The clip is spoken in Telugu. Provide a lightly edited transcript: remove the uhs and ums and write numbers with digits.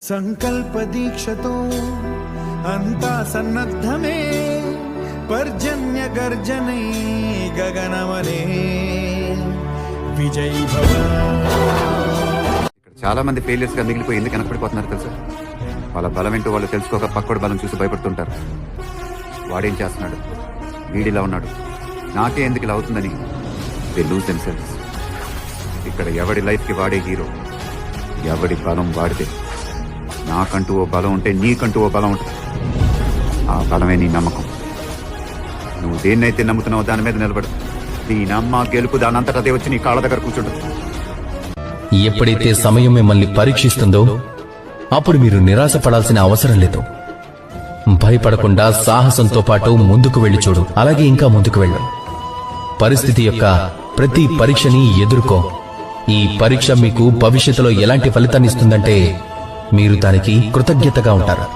సంకల్ప దీక్షతో అంతా సన్నద్ధమే పర్జన్య గర్జనై గగనమనే విజయీ భవ. చాలా మంది ఫెయిలియర్స్ గా మిగిలిపోయి ఎందుకు వెనకబడిపోతున్నారు తెలుసా? వాళ్ళ బలం ఏంటో వాళ్ళు తెలుసుకోక పక్కోడి బలం చూసి భయపడుతుంటారు. వాడేం చేస్తున్నాడు, వీడిలా ఉన్నాడు, నాకే ఎందుకు ఇలా అవుతుందని దే లూజ్ దెమ్సెల్వ్స్. ఇక్కడ ఎవడి లైఫ్ కి వాడే హీరో, ఎవడి బలం వాడితే. నాకంటూ ఓ బలం ఉంటే నీకంటూ ఓ బలం ఉంటుంది. ఆ బలమే నీ నమ్మకం. నువ్వు దేన్నైతే నమ్ముతున్నావో దాని మీద నిలబడు. దీనమ్మ గెలుపు దానంతటా అదే వచ్చి నీ కాళ్ళ దగ్గర కూర్చుంటుంది. ఎప్పుడైతే సమయం మిమ్మల్ని పరీక్షిస్తుందో అప్పుడు మీరు నిరాశ పడాల్సిన అవసరం లేదు. భయపడకుండా సాహసంతో పాటు ముందుకు వెళ్లి చూడు. అలాగే ఇంకా ముందుకు వెళ్ళు. పరిస్థితి యొక్క ప్రతి పరీక్షని ఎదుర్కో. ఈ పరీక్ష మీకు భవిష్యత్తులో ఎలాంటి ఫలితాన్ని ఇస్తుందంటే మీరు దానికి కృతజ్ఞతగా ఉంటారు.